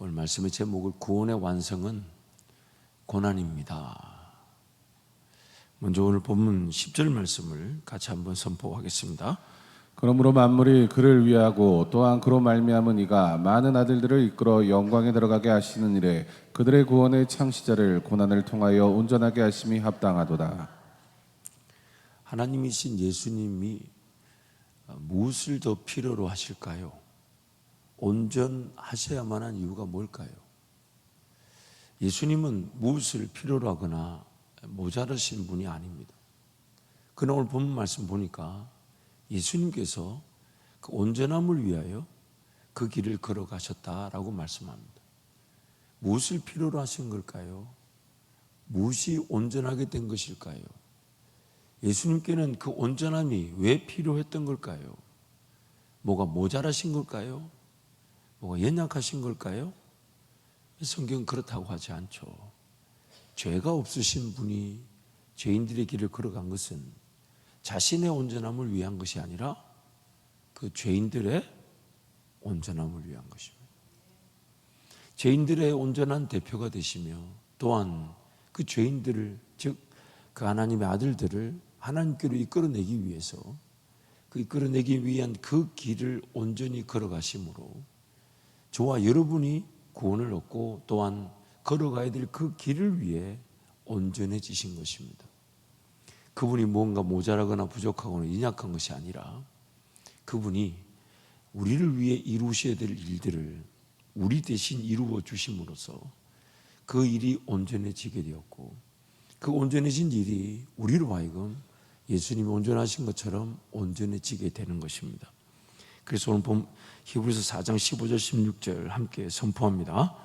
오늘 말씀의 제목을 구원의 완성은 고난입니다. 먼저 오늘 본문 10절 말씀을 같이 한번 선포하겠습니다. 그러므로 만물이 그를 위하고 또한 그로 말미암은 이가 많은 아들들을 이끌어 영광에 들어가게 하시는 이래 그들의 구원의 창시자를 고난을 통하여 온전하게 하심이 합당하도다. 하나님이신 예수님이 무엇을 더 필요로 하실까요? 온전하셔야만 한 이유가 뭘까요? 예수님은 무엇을 필요로 하거나 모자라신 분이 아닙니다. 그러나 오늘 본문 말씀 보니까 예수님께서 그 온전함을 위하여 그 길을 걸어가셨다라고 말씀합니다. 무엇을 필요로 하신 걸까요? 무엇이 온전하게 된 것일까요? 예수님께는 그 온전함이 왜 필요했던 걸까요? 뭐가 모자라신 걸까요? 뭐가 연약하신 걸까요? 성경은 그렇다고 하지 않죠. 죄가 없으신 분이 죄인들의 길을 걸어간 것은 자신의 온전함을 위한 것이 아니라 그 죄인들의 온전함을 위한 것입니다. 죄인들의 온전한 대표가 되시며 또한 그 죄인들을, 즉 그 하나님의 아들들을 하나님께로 이끌어내기 위해서 그 이끌어내기 위한 그 길을 온전히 걸어가심으로 저와 여러분이 구원을 얻고 또한 걸어가야 될 그 길을 위해 온전해지신 것입니다. 그분이 뭔가 모자라거나 부족하거나 연약한 것이 아니라 그분이 우리를 위해 이루셔야 될 일들을 우리 대신 이루어 주심으로써 그 일이 온전해지게 되었고 그 온전해진 일이 우리로 하여금 예수님이 온전하신 것처럼 온전해지게 되는 것입니다. 그래서 오늘 본 히브리서 4장 15절 16절 함께 선포합니다.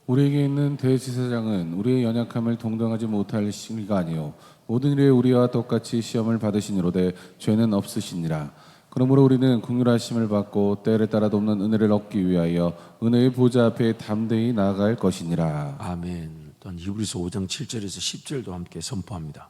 우리에게 있는 대제사장은 우리의 연약함을 동정하지 못할 시기가 아니요 모든 일에 우리와 똑같이 시험을 받으시니로되 죄는 없으시니라. 그러므로 우리는 긍휼하심을 받고 때를 따라 돕는 은혜를 얻기 위하여 은혜의 보좌 앞에 담대히 나아갈 것이니라. 아멘. 또한 히브리서 5장 7절에서 10절도 함께 선포합니다.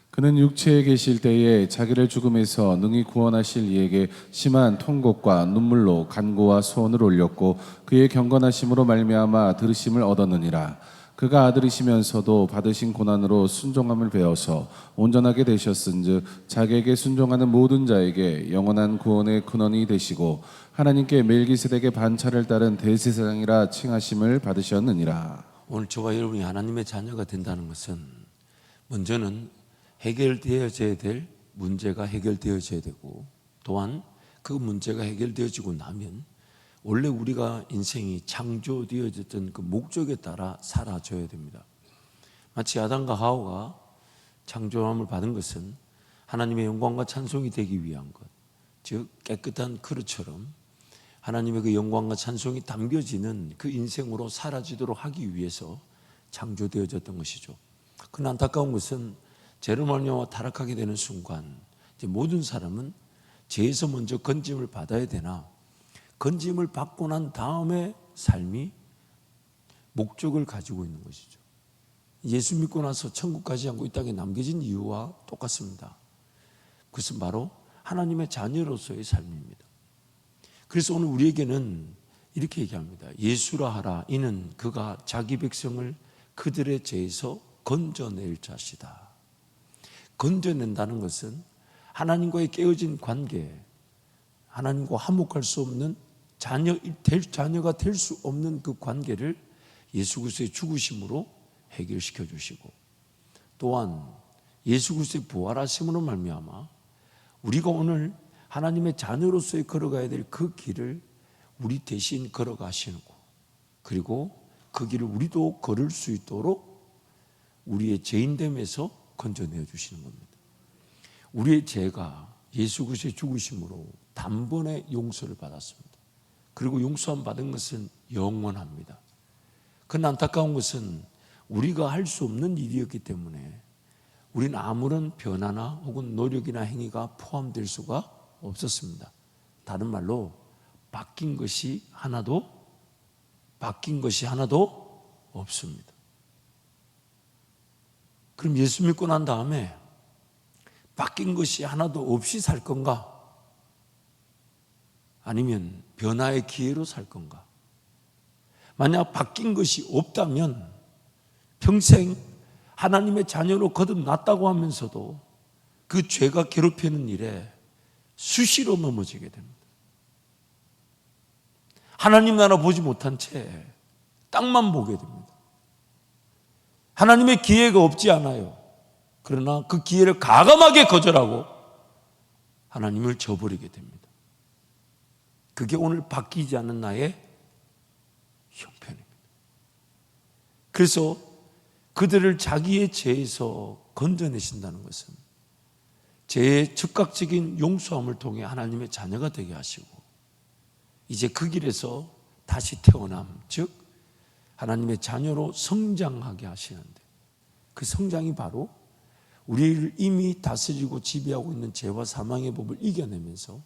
그는 육체에 계실 때에 자기를 죽음에서 능히 구원하실 이에게 심한 통곡과 눈물로 간구와 소원을 올렸고 그의 경건하심으로 말미암아 들으심을 얻었느니라. 그가 아들이시면서도 받으신 고난으로 순종함을 배워서 온전하게 되셨은즉 자기에게 순종하는 모든 자에게 영원한 구원의 근원이 되시고 하나님께 멜기세덱의 반차를 따른 대제사장이라 칭하심을 받으셨느니라. 오늘 저와 여러분이 하나님의 자녀가 된다는 것은 먼저는 해결되어져야 될 문제가 해결되어져야 되고 또한 그 문제가 해결되어지고 나면 원래 우리가 인생이 창조되어졌던 그 목적에 따라 살아져야 됩니다. 마치 아담과 하와가 창조함을 받은 것은 하나님의 영광과 찬송이 되기 위한 것, 즉 깨끗한 그릇처럼 하나님의 그 영광과 찬송이 담겨지는 그 인생으로 사라지도록 하기 위해서 창조되어졌던 것이죠. 그러나 안타까운 것은 죄로 말미암아 타락하게 되는 순간 이제 모든 사람은 죄에서 먼저 건짐을 받아야 되나 건짐을 받고 난 다음에 삶이 목적을 가지고 있는 것이죠. 예수 믿고 나서 천국 가지 않고 이 땅에 남겨진 이유와 똑같습니다. 그것은 바로 하나님의 자녀로서의 삶입니다. 그래서 오늘 우리에게는 이렇게 얘기합니다. 예수라 하라. 이는 그가 자기 백성을 그들의 죄에서 건져낼 자시다. 건져낸다는 것은 하나님과의 깨어진 관계, 하나님과 화목할 수 없는 자녀가 될 수 없는 그 관계를 예수 그리스도의 죽으심으로 해결시켜 주시고 또한 예수 그리스도의 부활하심으로 말미암아 우리가 오늘 하나님의 자녀로서의 걸어가야 될 그 길을 우리 대신 걸어가시고 그리고 그 길을 우리도 걸을 수 있도록 우리의 죄인됨에서 건져내어 주시는 겁니다. 우리의 죄가 예수 그리스도의 죽으심으로 단번에 용서를 받았습니다. 그리고 용서함 받은 것은 영원합니다. 그러나 안타까운 것은 우리가 할 수 없는 일이었기 때문에 우리는 아무런 변화나 혹은 노력이나 행위가 포함될 수가 없었습니다. 다른 말로 바뀐 것이 하나도 없습니다. 그럼 예수 믿고 난 다음에 바뀐 것이 하나도 없이 살 건가? 아니면 변화의 기회로 살 건가? 만약 바뀐 것이 없다면 평생 하나님의 자녀로 거듭났다고 하면서도 그 죄가 괴롭히는 일에 수시로 넘어지게 됩니다. 하나님 나라 보지 못한 채 땅만 보게 됩니다. 하나님의 기회가 없지 않아요. 그러나 그 기회를 가감하게 거절하고 하나님을 저버리게 됩니다. 그게 오늘 바뀌지 않는 나의 형편입니다. 그래서 그들을 자기의 죄에서 건져내신다는 것은 죄의 즉각적인 용서함을 통해 하나님의 자녀가 되게 하시고 이제 그 길에서 다시 태어남, 즉 하나님의 자녀로 성장하게 하시는데 그 성장이 바로 우리를 이미 다스리고 지배하고 있는 죄와 사망의 법을 이겨내면서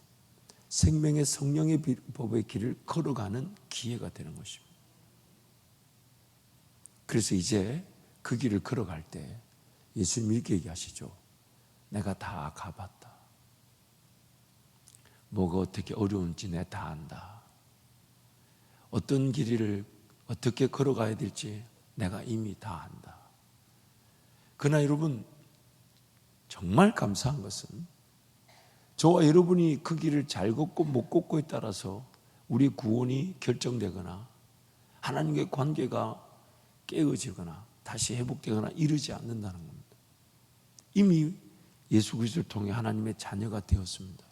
생명의 성령의 법의 길을 걸어가는 기회가 되는 것입니다. 그래서 이제 그 길을 걸어갈 때 예수님이 이렇게 얘기하시죠. 내가 다 가봤다. 뭐가 어떻게 어려운지 내가 다 안다. 어떤 길을 어떻게 걸어가야 될지 내가 이미 다 안다. 그러나 여러분 정말 감사한 것은 저와 여러분이 그 길을 잘 걷고 못 걷고에 따라서 우리 구원이 결정되거나 하나님과의 관계가 깨어지거나 다시 회복되거나 이르지 않는다는 겁니다. 이미 예수 그리스도를 통해 하나님의 자녀가 되었습니다.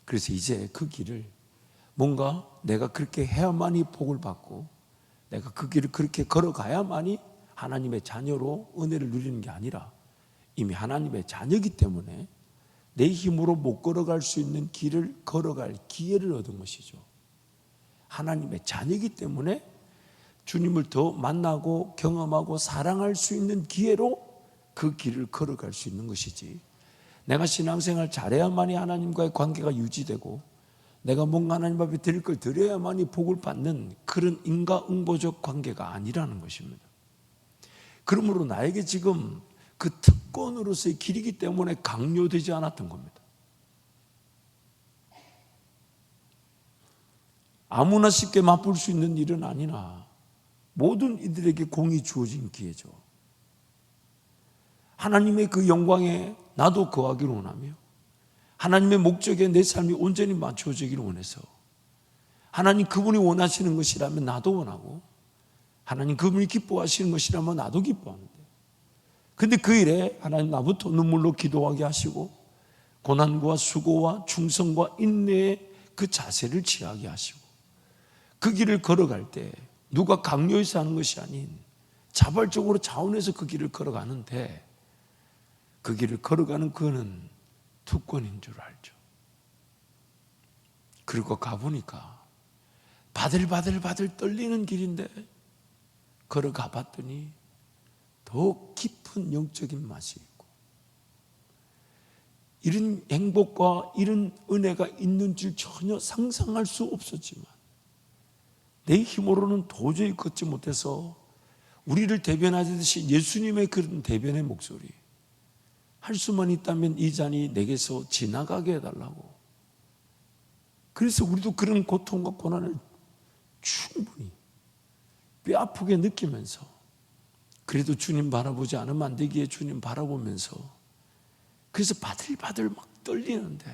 그래서 이제 그 길을 뭔가 내가 그렇게 해야만이 복을 받고 내가 그 길을 그렇게 걸어가야만이 하나님의 자녀로 은혜를 누리는 게 아니라 이미 하나님의 자녀이기 때문에 내 힘으로 못 걸어갈 수 있는 길을 걸어갈 기회를 얻은 것이죠. 하나님의 자녀이기 때문에 주님을 더 만나고 경험하고 사랑할 수 있는 기회로 그 길을 걸어갈 수 있는 것이지, 내가 신앙생활 잘해야만이 하나님과의 관계가 유지되고 내가 뭔가 하나님 앞에 드릴 걸 드려야만이 복을 받는 그런 인과응보적 관계가 아니라는 것입니다. 그러므로 나에게 지금 그 특권으로서의 길이기 때문에 강요되지 않았던 겁니다. 아무나 쉽게 맛볼 수 있는 일은 아니나 모든 이들에게 공이 주어진 기회죠. 하나님의 그 영광에 나도 거하기를 원하며 하나님의 목적에 내 삶이 온전히 맞춰지기를 원해서 하나님 그분이 원하시는 것이라면 나도 원하고 하나님 그분이 기뻐하시는 것이라면 나도 기뻐하는데, 근데 그 일에 하나님 나부터 눈물로 기도하게 하시고 고난과 수고와 충성과 인내의 그 자세를 취하게 하시고 그 길을 걸어갈 때 누가 강요해서 하는 것이 아닌 자발적으로 자원해서 그 길을 걸어가는데, 그 길을 걸어가는 그는 특권인 줄 알죠. 그리고 가보니까 바들바들 떨리는 길인데 걸어가 봤더니 더 깊은 영적인 맛이 있고 이런 행복과 이런 은혜가 있는 줄 전혀 상상할 수 없었지만 내 힘으로는 도저히 걷지 못해서 우리를 대변하듯이 예수님의 그런 대변의 목소리, 할 수만 있다면 이 잔이 내게서 지나가게 해달라고. 그래서 우리도 그런 고통과 고난을 충분히 뼈아프게 느끼면서 그래도 주님 바라보지 않으면 안 되기에 주님 바라보면서 그래서 바들바들 막 떨리는데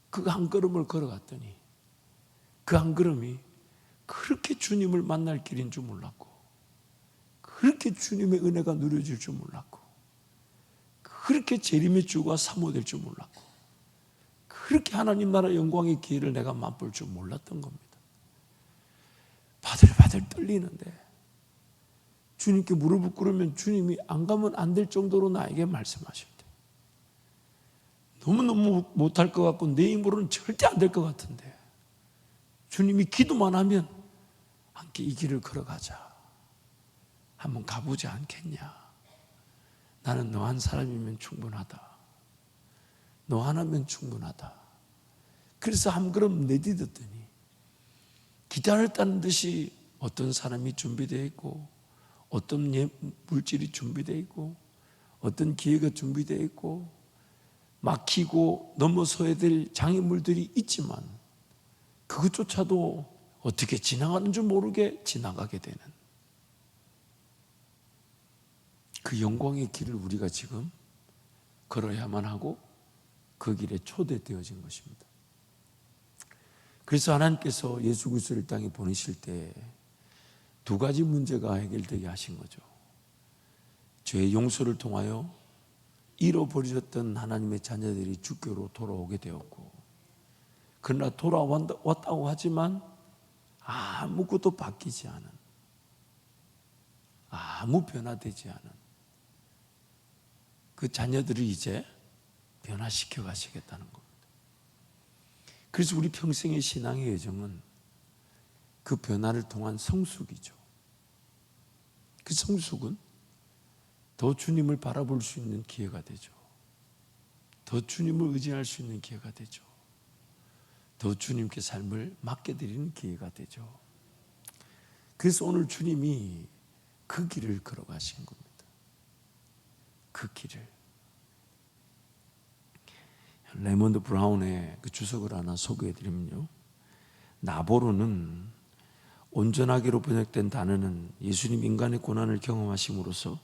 그 한 걸음을 걸어갔더니 그 한 걸음이 그렇게 주님을 만날 길인 줄 몰랐고 그렇게 주님의 은혜가 누려질 줄 몰랐고 그렇게 재림의 주가 사모될 줄 몰랐고 그렇게 하나님 나라 영광의 기회를 내가 맛볼 줄 몰랐던 겁니다. 바들바들 떨리는데 주님께 무릎을 꿇으면 주님이 안 가면 안 될 정도로 나에게 말씀하실 때 너무너무 못할 것 같고 내 힘으로는 절대 안 될 것 같은데 주님이 기도만 하면 함께 이 길을 걸어가자, 한번 가보지 않겠냐, 나는 너 한 사람이면 충분하다, 너 하나면 충분하다. 그래서 한 걸음 내디뎠더니 기다렸다는 듯이 어떤 사람이 준비되어 있고 어떤 물질이 준비되어 있고 어떤 기회가 준비되어 있고 막히고 넘어서야 될 장애물들이 있지만 그것조차도 어떻게 지나가는 줄 모르게 지나가게 되는 그 영광의 길을 우리가 지금 걸어야만 하고 그 길에 초대되어진 것입니다. 그래서 하나님께서 예수 그리스도를 이 땅에 보내실 때 두 가지 문제가 해결되게 하신 거죠. 죄의 용서를 통하여 잃어버리셨던 하나님의 자녀들이 주께로 돌아오게 되었고, 그러나 돌아왔다고 하지만 아무것도 바뀌지 않은, 아무 변화되지 않은 그 자녀들을 이제 변화시켜 가시겠다는 겁니다. 그래서 우리 평생의 신앙의 여정은 그 변화를 통한 성숙이죠. 그 성숙은 더 주님을 바라볼 수 있는 기회가 되죠. 더 주님을 의지할 수 있는 기회가 되죠. 더 주님께 삶을 맡겨드리는 기회가 되죠. 그래서 오늘 주님이 그 길을 걸어가신 겁니다. 그 길을. 레몬드 브라운의 그 주석을 하나 소개해드리면요, 나보로는 온전하기로 번역된 단어는 예수님 인간의 고난을 경험하심으로써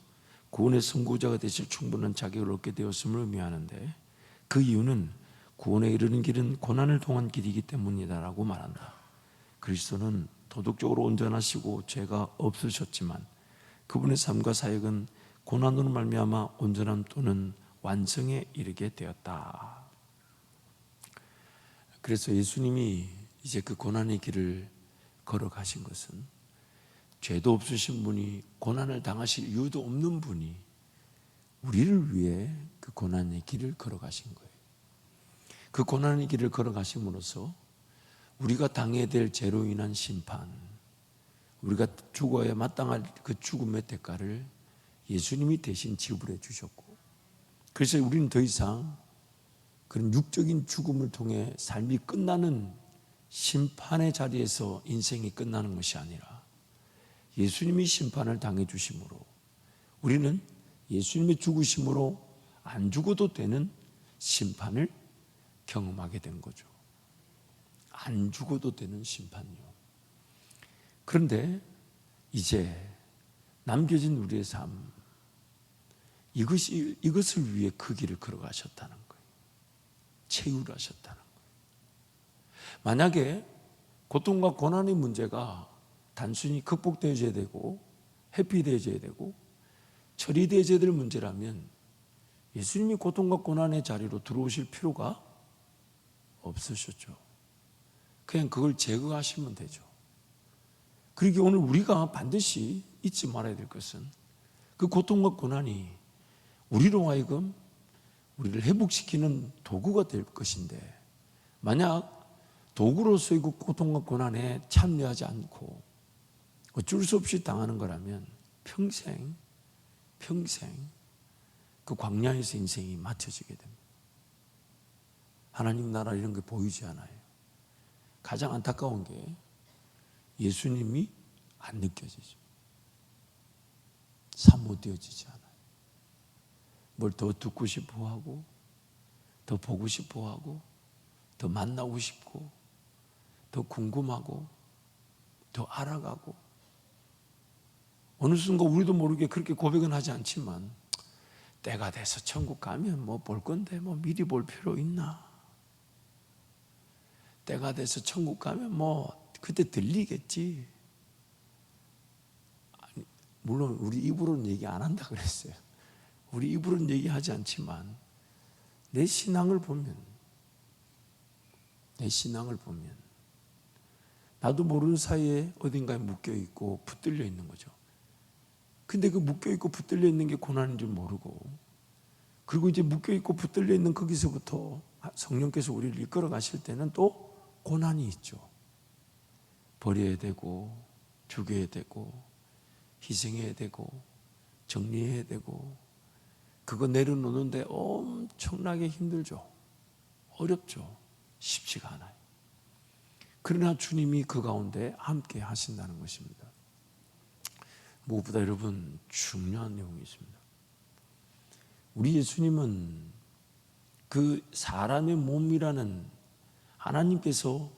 구원의 선구자가 되실 충분한 자격을 얻게 되었음을 의미하는데, 그 이유는 구원에 이르는 길은 고난을 통한 길이기 때문이다라고 말한다. 그리스도는 도덕적으로 온전하시고 죄가 없으셨지만 그분의 삶과 사역은 고난으로 말미암아 온전함 또는 완성에 이르게 되었다. 그래서 예수님이 이제 그 고난의 길을 걸어가신 것은 죄도 없으신 분이 고난을 당하실 이유도 없는 분이 우리를 위해 그 고난의 길을 걸어가신 거예요. 그 고난의 길을 걸어가심으로써 우리가 당해야 될 죄로 인한 심판, 우리가 죽어야 마땅할 그 죽음의 대가를 예수님이 대신 지불해 주셨고, 그래서 우리는 더 이상 그런 육적인 죽음을 통해 삶이 끝나는 심판의 자리에서 인생이 끝나는 것이 아니라 예수님이 심판을 당해 주심으로 우리는 예수님의 죽으심으로 안 죽어도 되는 심판을 경험하게 된 거죠. 안 죽어도 되는 심판이요. 그런데 이제 남겨진 우리의 삶, 이것을 위해 그 길을 걸어가셨다는 거예요. 채울하셨다는 거예요. 만약에 고통과 고난의 문제가 단순히 극복되어져야 되고 회피되어져야 되고 처리되어져야 될 문제라면 예수님이 고통과 고난의 자리로 들어오실 필요가 없으셨죠. 그냥 그걸 제거하시면 되죠. 그러기에 오늘 우리가 반드시 잊지 말아야 될 것은 그 고통과 고난이 우리로 하여금 우리를 회복시키는 도구가 될 것인데, 만약 도구로서의 그 고통과 고난에 참여하지 않고 어쩔 수 없이 당하는 거라면 평생 그 광야에서 인생이 맞춰지게 됩니다. 하나님 나라 이런 게 보이지 않아요. 가장 안타까운 게 예수님이 안 느껴지죠. 사모되어지지 않아요. 뭘 더 듣고 싶어 하고, 더 보고 싶어 하고, 더 만나고 싶고, 더 궁금하고, 더 알아가고, 어느 순간 우리도 모르게 그렇게 고백은 하지 않지만 때가 돼서 천국 가면 뭐 볼 건데 뭐 미리 볼 필요 있나? 때가 돼서 천국 가면 뭐 그때 들리겠지. 아니, 물론 우리 입으로는 얘기 안 한다 그랬어요. 우리 입으로는 얘기하지 않지만 내 신앙을 보면 나도 모르는 사이에 어딘가에 묶여있고 붙들려 있는 거죠. 근데 그 묶여있고 붙들려 있는 게 고난인 줄 모르고, 그리고 이제 묶여있고 붙들려 있는 거기서부터 성령께서 우리를 이끌어 가실 때는 또 고난이 있죠. 버려야 되고, 죽여야 되고, 희생해야 되고, 정리해야 되고, 그거 내려놓는데 엄청나게 힘들죠. 어렵죠. 쉽지가 않아요. 그러나 주님이 그 가운데 함께 하신다는 것입니다. 무엇보다 여러분 중요한 내용이 있습니다. 우리 예수님은 그 사람의 몸이라는 하나님께서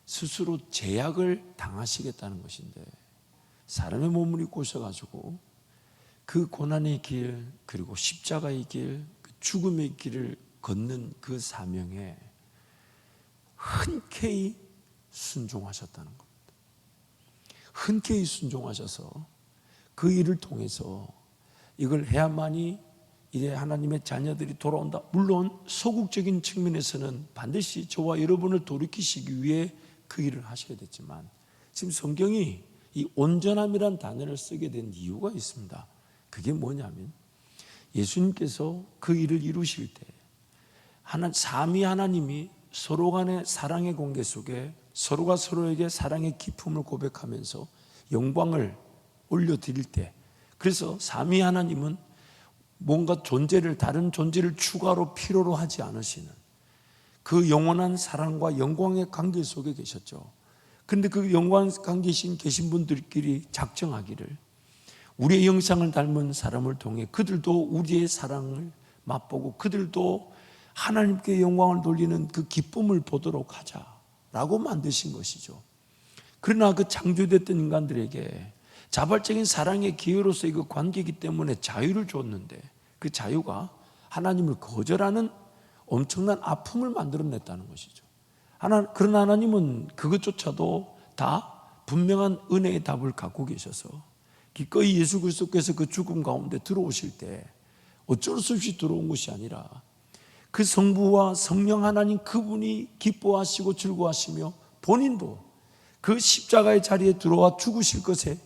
스스로 제약을 당하시겠다는 것인데 사람의 몸을 입고 오셔가지고 그 고난의 길 그리고 십자가의 길, 그 죽음의 길을 걷는 그 사명에 흔쾌히 순종하셨다는 겁니다. 흔쾌히 순종하셔서 그 일을 통해서 이걸 해야만이 이제 하나님의 자녀들이 돌아온다. 물론 소극적인 측면에서는 반드시 저와 여러분을 돌이키시기 위해 그 일을 하셔야 됐지만 지금 성경이 이 온전함이란 단어를 쓰게 된 이유가 있습니다. 그게 뭐냐면 예수님께서 그 일을 이루실 때 삼위 하나님이 서로 간의 사랑의 관계 속에 서로가 서로에게 사랑의 기품을 고백하면서 영광을 올려드릴 때, 그래서 삼위 하나님은 뭔가 다른 존재를 추가로 필요로 하지 않으시는 그 영원한 사랑과 영광의 관계 속에 계셨죠. 그런데 그 영광 관계에 계신 분들끼리 작정하기를 우리의 형상을 닮은 사람을 통해 그들도 우리의 사랑을 맛보고 그들도 하나님께 영광을 돌리는 그 기쁨을 보도록 하자라고 만드신 것이죠. 그러나 그 창조됐던 인간들에게 자발적인 사랑의 기회로서의 그 관계이기 때문에 자유를 줬는데 그 자유가 하나님을 거절하는 엄청난 아픔을 만들어냈다는 것이죠. 그러나 하나님은 그것조차도 다 분명한 은혜의 답을 갖고 계셔서 기꺼이 예수 그리스도께서 그 죽음 가운데 들어오실 때 어쩔 수 없이 들어온 것이 아니라 그 성부와 성령 하나님 그분이 기뻐하시고 즐거워하시며 본인도 그 십자가의 자리에 들어와 죽으실 것에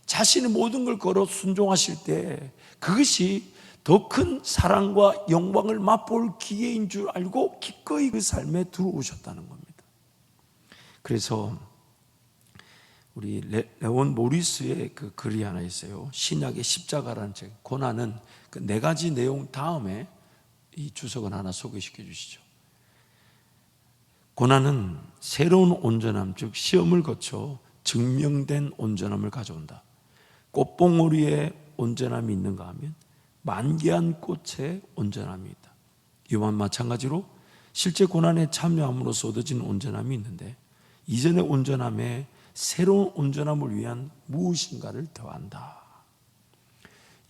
자신의 모든 걸 걸어 순종하실 때 그것이 더 큰 사랑과 영광을 맛볼 기회인 줄 알고 기꺼이 그 삶에 들어오셨다는 겁니다. 그래서 우리 레온 모리스의 그 글이 하나 있어요. 신약의 십자가라는 책. 고난은 그 네 가지 내용 다음에 이 주석을 하나 소개시켜 주시죠. 고난은 새로운 온전함, 즉 시험을 거쳐 증명된 온전함을 가져온다. 꽃봉오리에 온전함이 있는가 하면 만개한 꽃에 온전함이 있다. 이와 마찬가지로 실제 고난에 참여함으로써 얻어진 온전함이 있는데 이전의 온전함에 새로운 온전함을 위한 무엇인가를 더한다.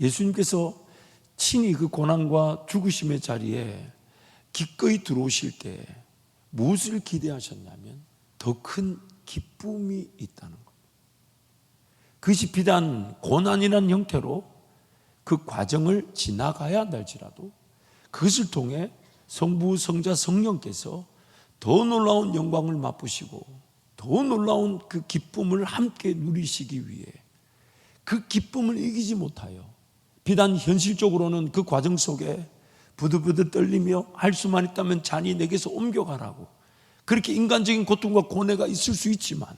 예수님께서 친히 그 고난과 죽으심의 자리에 기꺼이 들어오실 때 무엇을 기대하셨냐면 더 큰 기쁨이 있다는 것. 그것이 비단 고난이라는 형태로 그 과정을 지나가야 한달지라도 그것을 통해 성부, 성자, 성령께서 더 놀라운 영광을 맛보시고 더 놀라운 그 기쁨을 함께 누리시기 위해 그 기쁨을 이기지 못하여 비단 현실적으로는 그 과정 속에 부들부들 떨리며 할 수만 있다면 잔이 내게서 옮겨가라고 그렇게 인간적인 고통과 고뇌가 있을 수 있지만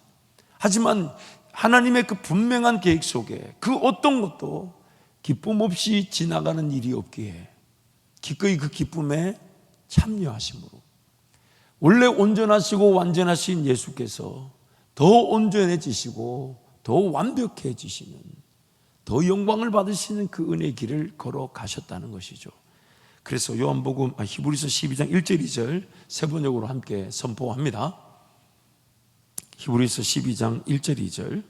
하지만 하나님의 그 분명한 계획 속에 그 어떤 것도 기쁨 없이 지나가는 일이 없기에 기꺼이 그 기쁨에 참여하심으로 원래 온전하시고 완전하신 예수께서 더 온전해지시고 더 완벽해지시는 더 영광을 받으시는 그 은혜의 길을 걸어가셨다는 것이죠. 그래서 요한복음 히브리서 12장 1절 2절 세 번역으로 함께 선포합니다. 히브리서 12장 1절 2절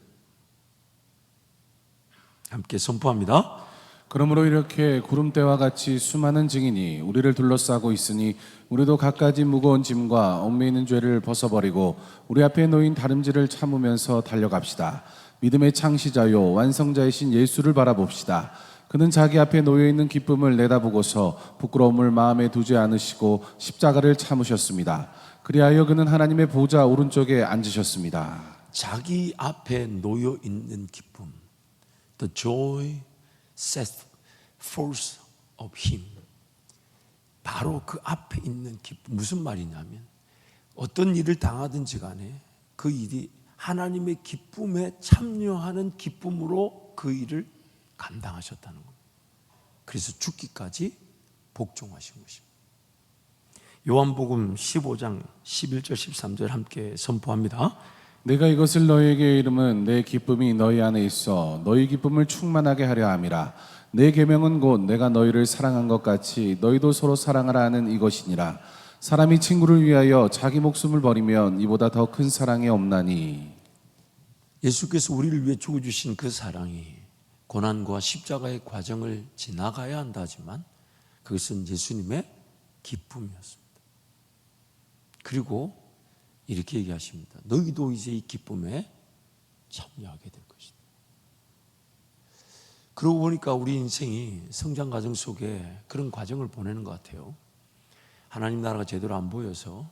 함께 선포합니다. 그러므로 이렇게 구름대와 같이 수많은 증인이 우리를 둘러싸고 있으니 우리도 갖가지 무거운 짐과 얽매이는 죄를 벗어버리고 우리 앞에 놓인 다름질을 참으면서 달려갑시다. 믿음의 창시자요 완성자이신 예수를 바라봅시다. 그는 자기 앞에 놓여있는 기쁨을 내다보고서 부끄러움을 마음에 두지 않으시고 십자가를 참으셨습니다. 그리하여 그는 하나님의 보좌 오른쪽에 앉으셨습니다. 자기 앞에 놓여있는 기쁨, the joy set forth of him. 바로 그 앞에 있는 기쁨. 무슨 말이냐면 어떤 일을 당하든지 간에 그 일이 하나님의 기쁨에 참여하는 기쁨으로 그 일을 감당하셨다는 겁니다. 그래서 죽기까지 복종하신 것입니다. 요한복음 15장 11절 13절 함께 선포합니다. 내가 이것을 너희에게 이름은 내 기쁨이 너희 안에 있어 너희 기쁨을 충만하게 하려 함이라. 내 계명은 곧 내가 너희를 사랑한 것 같이 너희도 서로 사랑하라 하는 이것이니라. 사람이 친구를 위하여 자기 목숨을 버리면 이보다 더 큰 사랑이 없나니. 예수께서 우리를 위해 죽어주신 그 사랑이 고난과 십자가의 과정을 지나가야 한다 하지만 그것은 예수님의 기쁨이었습니다. 그리고 이렇게 얘기하십니다. 너희도 이제 이 기쁨에 참여하게 될 것이다. 그러고 보니까 우리 인생이 성장 과정 속에 그런 과정을 보내는 것 같아요. 하나님 나라가 제대로 안 보여서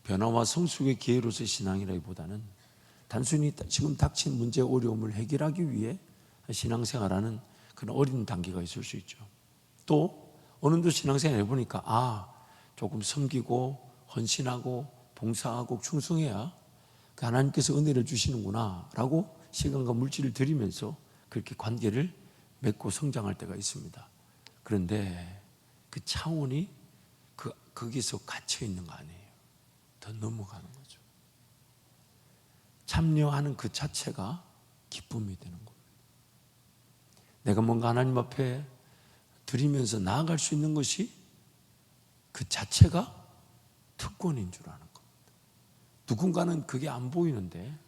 변화와 성숙의 기회로서의 신앙이라기보다는 단순히 지금 닥친 문제 어려움을 해결하기 위해 신앙생활하는 그런 어린 단계가 있을 수 있죠. 또 어느 정도 신앙생활 해보니까 조금 섬기고 헌신하고 봉사하고 충성해야 하나님께서 은혜를 주시는구나 라고 시간과 물질을 들이면서 그렇게 관계를 맺고 성장할 때가 있습니다. 그런데 그 차원이 거기서 갇혀 있는 거 아니에요. 더 넘어가는 거죠. 참여하는 그 자체가 기쁨이 되는 겁니다. 내가 뭔가 하나님 앞에 드리면서 나아갈 수 있는 것이 그 자체가 특권인 줄 아는 겁니다. 누군가는 그게 안 보이는데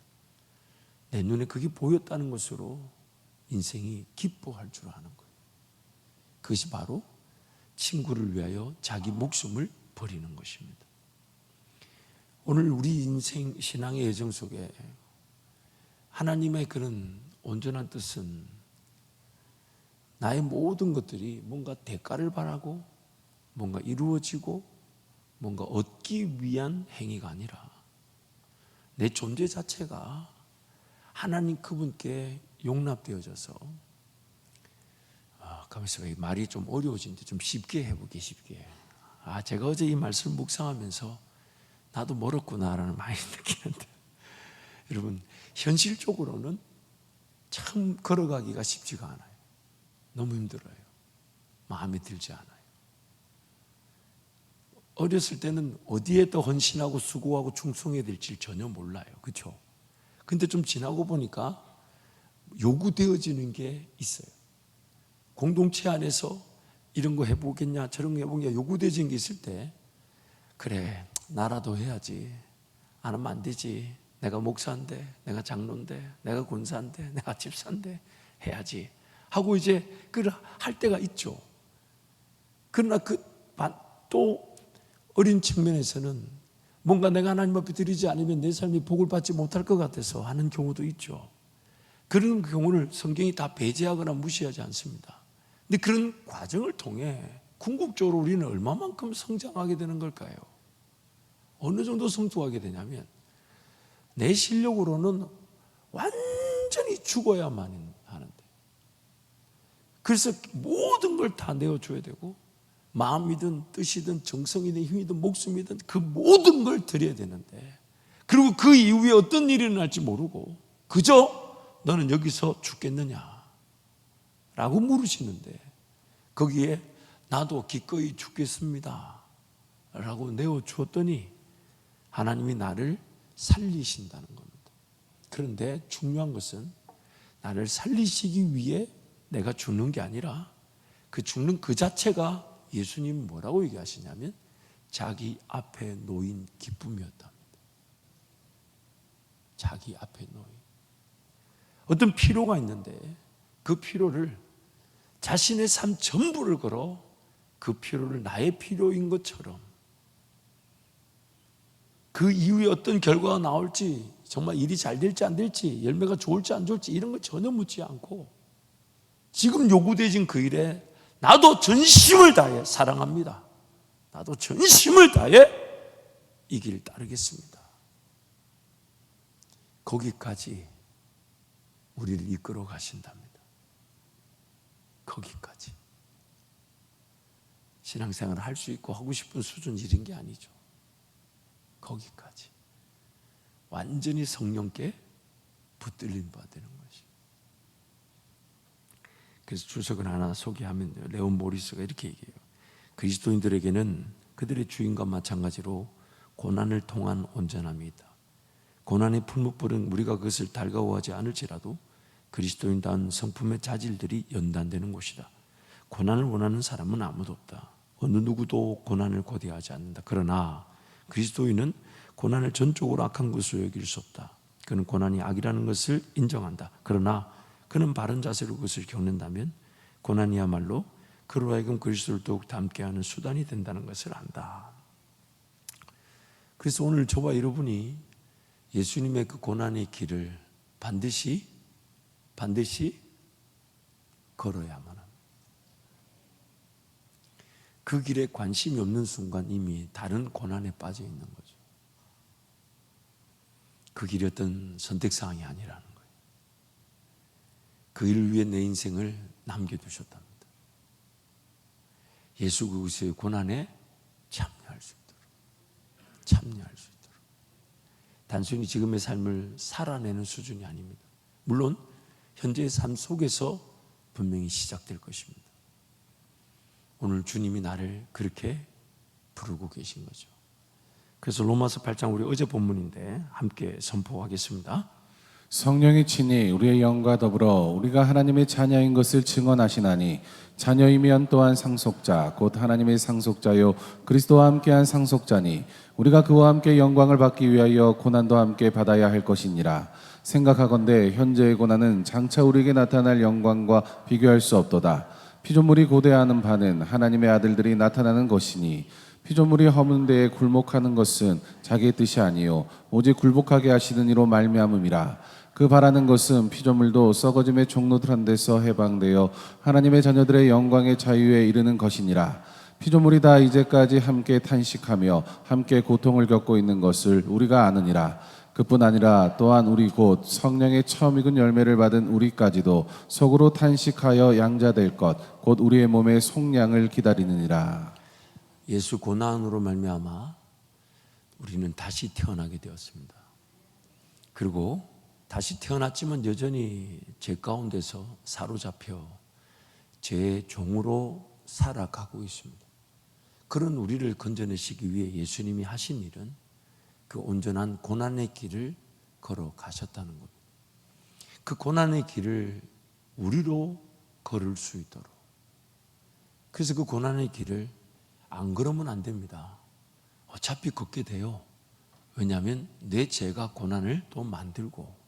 내 눈에 그게 보였다는 것으로 인생이 기뻐할 줄 아는 거예요. 그것이 바로 친구를 위하여 자기 목숨을 버리는 것입니다. 오늘 우리 인생 신앙의 여정 속에 하나님의 그런 온전한 뜻은 나의 모든 것들이 뭔가 대가를 바라고 뭔가 이루어지고 뭔가 얻기 위한 행위가 아니라 내 존재 자체가 하나님 그분께 용납되어져서 가만있어 봐. 말이 좀 어려워지는데 좀 쉽게 해보기 쉽게. 제가 어제 이 말씀을 묵상하면서 나도 멀었구나라는 많이 느끼는데 여러분 현실적으로는 참 걸어가기가 쉽지가 않아요. 너무 힘들어요. 마음에 들지 않아요. 어렸을 때는 어디에 더 헌신하고 수고하고 충성해야 될지 전혀 몰라요. 그렇죠? 근데 좀 지나고 보니까 요구되어지는 게 있어요. 공동체 안에서 이런 거 해보겠냐 저런 거 해보겠냐 요구되어지는 게 있을 때 그래 나라도 해야지 안 하면 안 되지 내가 목사인데 내가 장로인데 내가 군사인데 내가 집사인데 해야지 하고 이제 그걸 할 때가 있죠. 그러나 또 어린 측면에서는 뭔가 내가 하나님 앞에 드리지 않으면 내 삶이 복을 받지 못할 것 같아서 하는 경우도 있죠. 그런 경우를 성경이 다 배제하거나 무시하지 않습니다. 근데 그런 과정을 통해 궁극적으로 우리는 얼마만큼 성장하게 되는 걸까요? 어느 정도 성숙하게 되냐면 내 실력으로는 완전히 죽어야만 하는데 그래서 모든 걸 다 내어줘야 되고 마음이든 뜻이든 정성이든 힘이든 목숨이든 그 모든 걸 드려야 되는데 그리고 그 이후에 어떤 일이 일어날지 모르고 그저 너는 여기서 죽겠느냐 라고 물으시는데 거기에 나도 기꺼이 죽겠습니다 라고 내어주었더니 하나님이 나를 살리신다는 겁니다. 그런데 중요한 것은 나를 살리시기 위해 내가 죽는 게 아니라 그 죽는 그 자체가 예수님이 뭐라고 얘기하시냐면 자기 앞에 놓인 기쁨이었답니다. 자기 앞에 놓인 어떤 필요가 있는데 그 필요를 자신의 삶 전부를 걸어 그 필요를 나의 필요인 것처럼 그 이후에 어떤 결과가 나올지 정말 일이 잘 될지 안 될지 열매가 좋을지 안 좋을지 이런 걸 전혀 묻지 않고 지금 요구되어진 그 일에 나도 전심을 다해 사랑합니다. 나도 전심을 다해 이 길 따르겠습니다. 거기까지 우리를 이끌어 가신답니다. 거기까지. 신앙생활을 할 수 있고 하고 싶은 수준 이런 게 아니죠. 거기까지. 완전히 성령께 붙들림 받는 것이. 그래서 주석을 하나 소개하면 레온 모리스가 이렇게 얘기해요. 그리스도인들에게는 그들의 주인과 마찬가지로 고난을 통한 온전함이 있다. 고난의 풀무불은 우리가 그것을 달가워하지 않을지라도 그리스도인다운 성품의 자질들이 연단되는 곳이다. 고난을 원하는 사람은 아무도 없다. 어느 누구도 고난을 고대하지 않는다. 그러나 그리스도인은 고난을 전적으로 악한 것으로 여길 수 없다. 그는 고난이 악이라는 것을 인정한다. 그러나 그는 바른 자세로 그것을 겪는다면 고난이야말로 그로 하여금 그리스도를 더욱 닮게하는 수단이 된다는 것을 안다. 그래서 오늘 저와 여러분이 예수님의 그 고난의 길을 반드시 걸어야만 합니다. 그 길에 관심이 없는 순간 이미 다른 고난에 빠져 있는 거죠. 그 길이 어떤 선택사항이 아니라는 거예요. 그 일을 위해 내 인생을 남겨두셨답니다. 예수 그리스도의 고난에 참여할 수 있도록 단순히 지금의 삶을 살아내는 수준이 아닙니다. 물론 현재의 삶 속에서 분명히 시작될 것입니다. 오늘 주님이 나를 그렇게 부르고 계신 거죠. 그래서 로마서 8장 우리 어제 본문인데 함께 선포하겠습니다. 성령이 친히 우리의 영과 더불어 우리가 하나님의 자녀인 것을 증언하시나니 자녀이면 또한 상속자 곧 하나님의 상속자요 그리스도와 함께한 상속자니 우리가 그와 함께 영광을 받기 위하여 고난도 함께 받아야 할 것이니라. 생각하건대 현재의 고난은 장차 우리에게 나타날 영광과 비교할 수 없도다. 피조물이 고대하는 바는 하나님의 아들들이 나타나는 것이니 피조물이 허문 데에 굴복하는 것은 자기의 뜻이 아니요 오직 굴복하게 하시는 이로 말미암음이라. 그 바라는 것은 피조물도 썩어짐의 종로들한 데서 해방되어 하나님의 자녀들의 영광의 자유에 이르는 것이니라. 피조물이 다 이제까지 함께 탄식하며 함께 고통을 겪고 있는 것을 우리가 아느니라. 그뿐 아니라 또한 우리 곧 성령의 처음 익은 열매를 받은 우리까지도 속으로 탄식하여 양자될 것 곧 우리의 몸의 속량을 기다리느니라. 예수 고난으로 말미암아 우리는 다시 태어나게 되었습니다. 그리고 다시 태어났지만 여전히 죄 가운데서 사로잡혀 죄의 종으로 살아가고 있습니다. 그런 우리를 건져내시기 위해 예수님이 하신 일은 그 온전한 고난의 길을 걸어가셨다는 겁니다. 그 고난의 길을 우리로 걸을 수 있도록. 그래서 그 고난의 길을 안 걸으면 안 됩니다. 어차피 걷게 돼요. 왜냐하면 내 죄가 고난을 또 만들고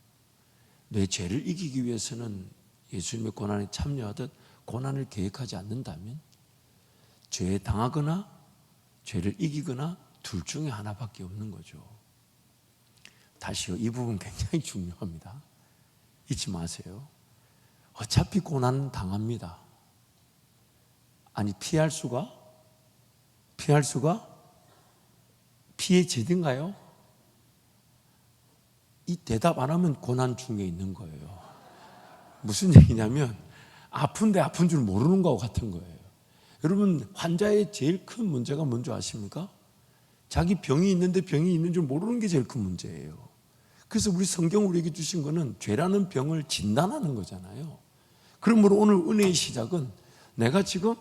내 죄를 이기기 위해서는 예수님의 고난에 참여하듯 고난을 계획하지 않는다면 죄에 당하거나 죄를 이기거나 둘 중에 하나밖에 없는 거죠. 다시요, 이 부분 굉장히 중요합니다. 잊지 마세요. 어차피 고난 당합니다. 아니 피할 수가 피해지든가요? 이 대답 안 하면 고난 중에 있는 거예요. 무슨 얘기냐면 아픈데 아픈 줄 모르는 거하고 같은 거예요. 여러분, 환자의 제일 큰 문제가 뭔지 아십니까? 자기 병이 있는데 병이 있는 줄 모르는 게 제일 큰 문제예요. 그래서 우리 성경 우리에게 주신 거는 죄라는 병을 진단하는 거잖아요. 그러므로 오늘 은혜의 시작은 내가 지금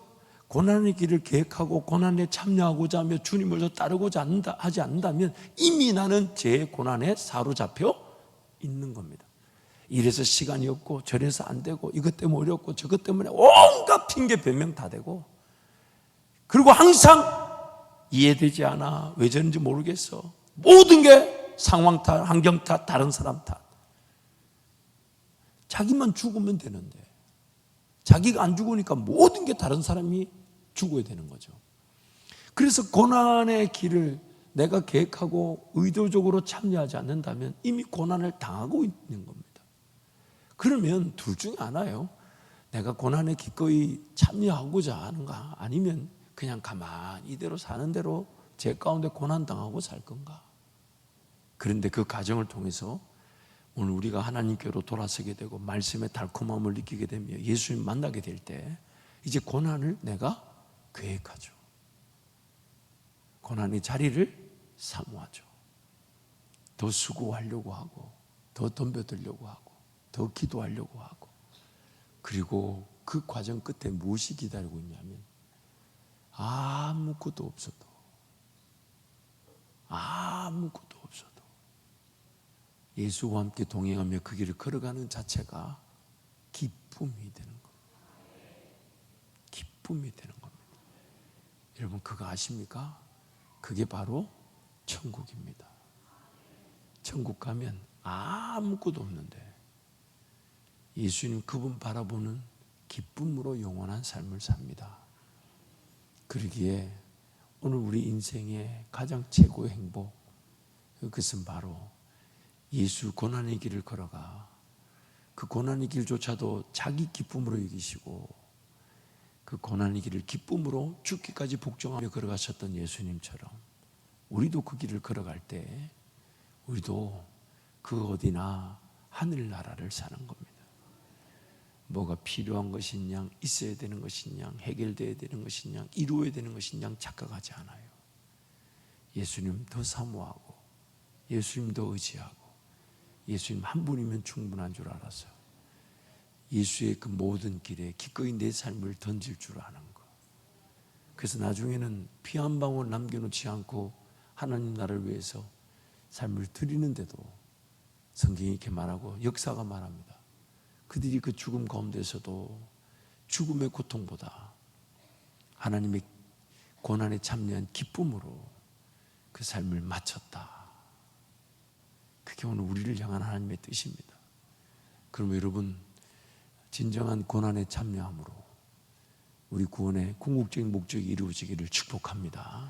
고난의 길을 계획하고 고난에 참여하고자 하며 주님을 더 따르고자 하지 않는다면 이미 나는 제 고난에 사로잡혀 있는 겁니다. 이래서 시간이 없고 저래서 안 되고 이것 때문에 어렵고 저것 때문에 온갖 핑계 변명 다 되고, 그리고 항상 이해되지 않아, 왜 저런지 모르겠어, 모든 게 상황 탓, 환경 탓, 다른 사람 탓. 자기만 죽으면 되는데 자기가 안 죽으니까 모든 게 다른 사람이 죽어야 되는 거죠. 그래서 고난의 길을 내가 계획하고 의도적으로 참여하지 않는다면 이미 고난을 당하고 있는 겁니다. 그러면 둘 중에 하나예요. 내가 고난에 기꺼이 참여하고자 하는가, 아니면 그냥 가만히 이대로 사는 대로 제 가운데 고난 당하고 살 건가. 그런데 그 과정을 통해서 오늘 우리가 하나님께로 돌아서게 되고 말씀의 달콤함을 느끼게 되며 예수님 만나게 될 때 이제 고난을 내가 계획하죠. 고난의 자리를 사모하죠. 더 수고하려고 하고 더 덤벼들려고 하고 더 기도하려고 하고, 그리고 그 과정 끝에 무엇이 기다리고 있냐면 아무것도 없어도 예수와 함께 동행하며 그 길을 걸어가는 자체가 기쁨이 되는 겁니다. 기쁨이 되는 겁니다. 여러분 그거 아십니까? 그게 바로 천국입니다. 천국 가면 아무것도 없는데 예수님 그분 바라보는 기쁨으로 영원한 삶을 삽니다. 그러기에 오늘 우리 인생의 가장 최고의 행복, 그것은 바로 예수 고난의 길을 걸어가 그 고난의 길조차도 자기 기쁨으로 이기시고 그 고난의 길을 기쁨으로 죽기까지 복종하며 걸어가셨던 예수님처럼 우리도 그 길을 걸어갈 때 우리도 그 어디나 하늘나라를 사는 겁니다. 뭐가 필요한 것이냐, 있어야 되는 것이냐, 해결되어야 되는 것이냐, 이루어야 되는 것이냐 착각하지 않아요. 예수님 더 사모하고 예수님 더 의지하고 예수님 한 분이면 충분한 줄 알아서 예수의 그 모든 길에 기꺼이 내 삶을 던질 줄 아는 것. 그래서 나중에는 피 한 방울 남겨놓지 않고 하나님 나라를 위해서 삶을 드리는데도 성경이 이렇게 말하고 역사가 말합니다. 그들이 그 죽음 가운데서도 죽음의 고통보다 하나님의 고난에 참여한 기쁨으로 그 삶을 마쳤다. 그게 오늘 우리를 향한 하나님의 뜻입니다. 그럼 여러분 진정한 고난에 참여함으로 우리 구원의 궁극적인 목적이 이루어지기를 축복합니다.